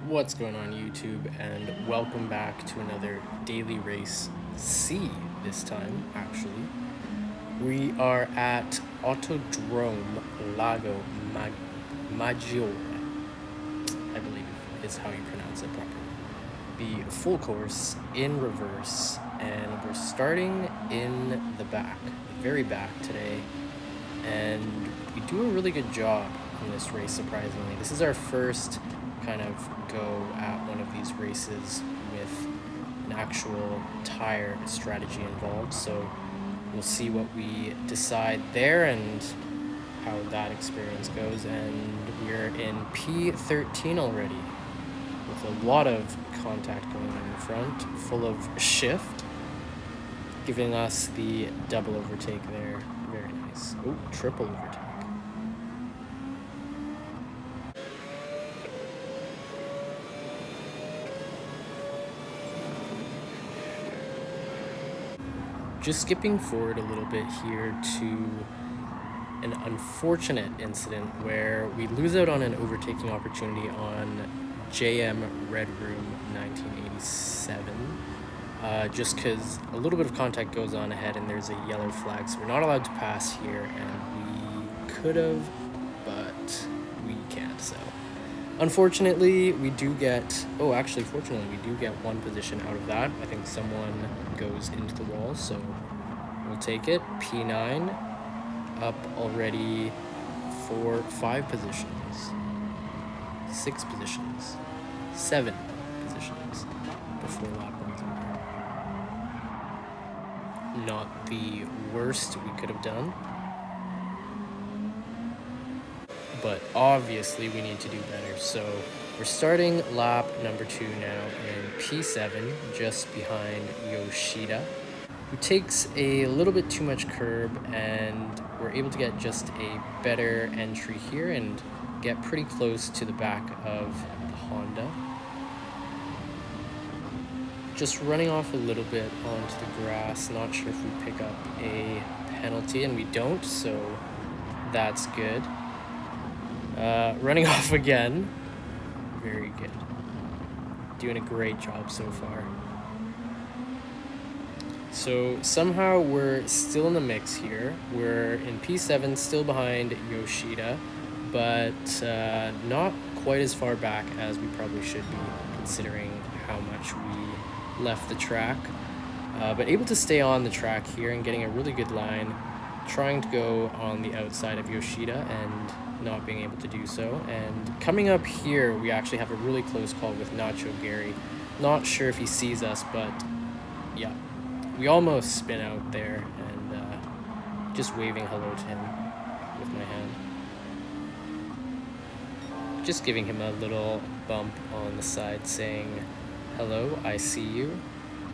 What's going on YouTube, and welcome back to another daily race C this time. Actually, we are at Autodrome Lago Maggiore, I believe is how you pronounce it properly. The full course in reverse, and we're starting in the back, the very back today, and we do a really good job in this race, surprisingly. This is our first kind of go at one of these races with an actual tire strategy involved, so we'll see what we decide there and how that experience goes. And we're in P13 already with a lot of contact going on in front, full of shift, giving us the double overtake there. Very nice. Oh, triple overtake. Just skipping forward a little bit here to an unfortunate incident where we lose out on an overtaking opportunity on JM Red Room 1987, just because a little bit of contact goes on ahead and there's a yellow flag, so we're not allowed to pass here, and we could have, but we can't. So unfortunately we do get, fortunately we do get one position out of that. I think someone goes into the wall, so we'll take it. P9 up already for 5 positions, 6 positions, 7 positions before lap runs over. Not the worst we could have done, but obviously we need to do better. So we're starting lap number 2 now in P7, just behind Yoshida, who takes a little bit too much curb, and we're able to get just a better entry here and get pretty close to the back of the Honda. Just running off a little bit onto the grass, not sure if we pick up a penalty, and we don't, so that's good. Running off again. Very good. Doing a great job so far. So somehow we're still in the mix here. We're in P7, still behind Yoshida, but not quite as far back as we probably should be, considering how much we left the track. But able to stay on the track here and getting a really good line, trying to go on the outside of Yoshida and not being able to do so. And coming up here, we actually have a really close call with Nacho Gary. Not sure if he sees us, but yeah, we almost spin out there, and just waving hello to him with my hand. Just giving him a little bump on the side saying, hello, I see you,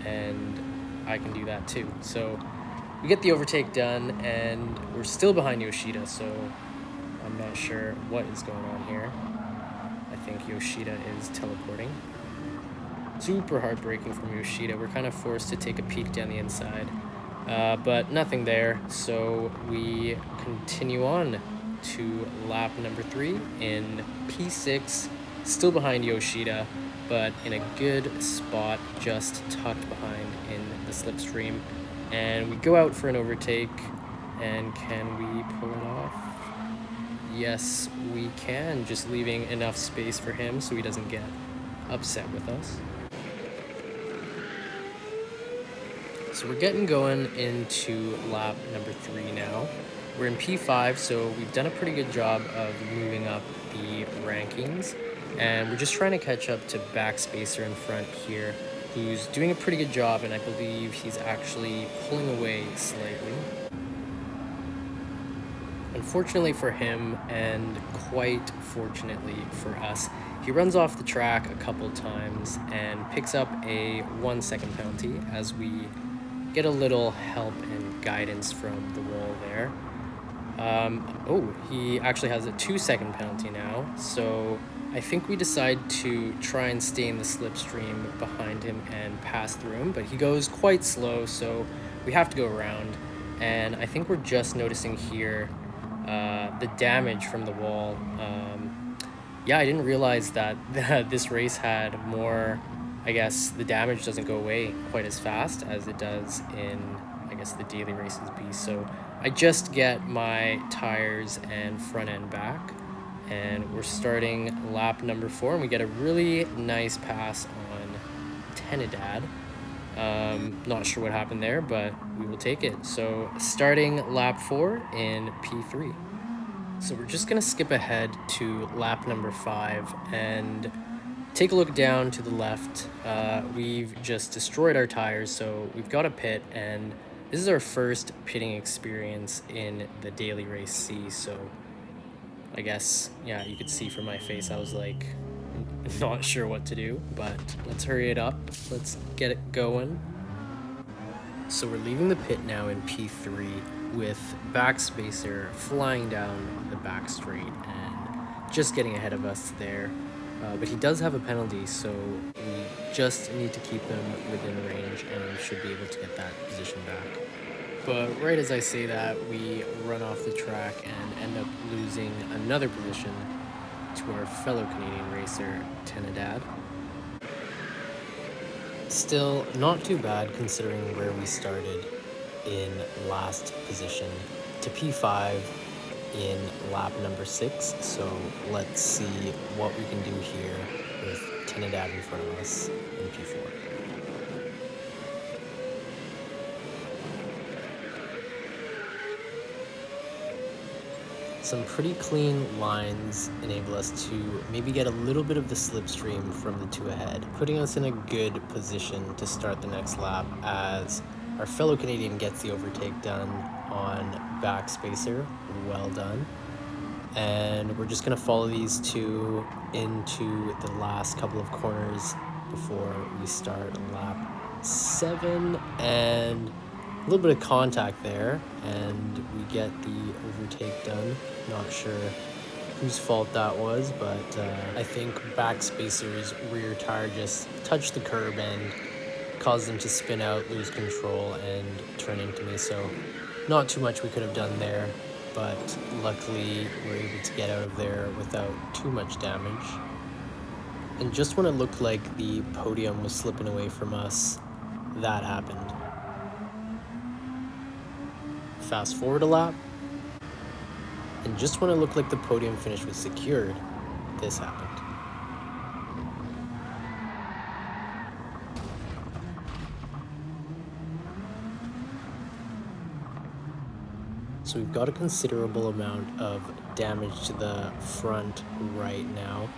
and I can do that too. So we get the overtake done, and we're still behind Yoshida, so I'm not sure what is going on here. I think Yoshida is teleporting. Super heartbreaking from Yoshida. We're kind of forced to take a peek down the inside, but nothing there. So we continue on to lap number 3 in P6, still behind Yoshida, but in a good spot, just tucked behind in the slipstream. And we go out for an overtake, and can we pull it off? Yes, we can, just leaving enough space for him so he doesn't get upset with us. So we're getting going into lap number 3 now. We're in P5, so we've done a pretty good job of moving up the rankings, and we're just trying to catch up to Backspacer in front here, who's doing a pretty good job, and I believe he's actually pulling away slightly. Unfortunately for him, and quite fortunately for us, he runs off the track a couple times and picks up a 1-second penalty as we get a little help and guidance from the wall there. He actually has a 2-second penalty now, so I think we decide to try and stay in the slipstream behind him and pass through him, but he goes quite slow, so we have to go around. And I think we're just noticing here the damage from the wall. yeah, I didn't realize that this race had more. I guess the damage doesn't go away quite as fast as it does in, I guess, the daily races B. So I just get my tires and front end back, and we're starting lap number 4, and we get a really nice pass on Trinidad. Not sure what happened there, but we will take it. So starting lap 4 in P3. So we're just gonna skip ahead to lap number 5 and take a look down to the left. We've just destroyed our tires, so we've got a pit, and this is our first pitting experience in the daily race C. So I guess, yeah, you could see from my face I was like not sure what to do, but let's hurry it up. Let's get it going. So we're leaving the pit now in P3 with Backspacer flying down the back straight and just getting ahead of us there. But he does have a penalty, so we just need to keep him within range and we should be able to get that position back. But right as I say that, we run off the track and end up losing another position to our fellow Canadian racer, Trinidad. Still not too bad considering where we started in last position to P5 in lap number 6. So let's see what we can do here with Trinidad in front of us in P4. Some pretty clean lines enable us to maybe get a little bit of the slipstream from the two ahead, putting us in a good position to start the next lap as our fellow Canadian gets the overtake done on Backspacer. Well done. And we're just going to follow these two into the last couple of corners before we start lap 7, and a little bit of contact there, and we get the overtake done. Not sure whose fault that was, but I think Backspacer's rear tire just touched the curb and caused them to spin out, lose control, and turn into me. So not too much we could have done there, but luckily we're able to get out of there without too much damage. And just when it looked like the podium was slipping away from us, that happened. Fast forward a lap, and just when it looked like the podium finish was secured, this happened. So we've got a considerable amount of damage to the front right now,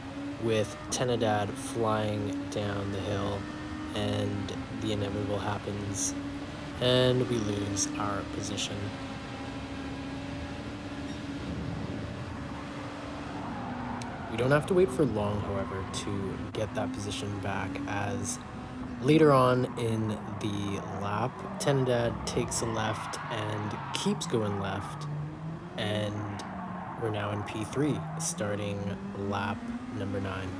with Trinidad flying down the hill, and the inevitable happens, and we lose our position. We don't have to wait for long, however, to get that position back, as later on in the lap, Trinidad takes a left and keeps going left, and we're now in P3, starting lap number 9.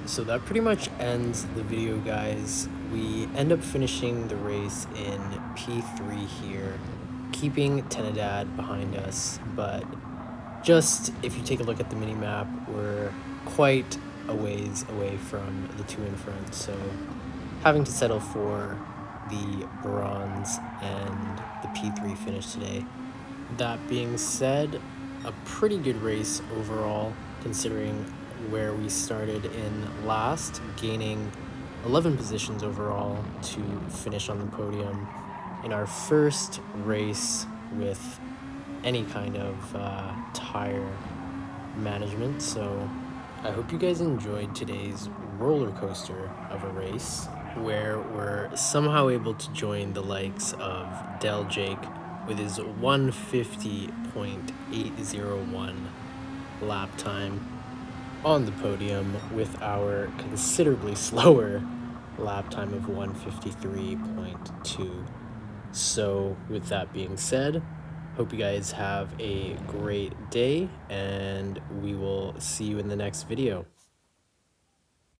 So that pretty much ends the video, guys. We end up finishing the race in P3 here, keeping Trinidad behind us, but just if you take a look at the mini map, we're quite a ways away from the two in front, so having to settle for the bronze and the P3 finish today. That being said, a pretty good race overall considering where we started in last, gaining 11 positions overall to finish on the podium in our first race with any kind of tire management. So I hope you guys enjoyed today's roller coaster of a race where we're somehow able to join the likes of Del Jake with his 150.801 lap time on the podium with our considerably slower lap time of 153.2. So with that being said, hope you guys have a great day, and we will see you in the next video.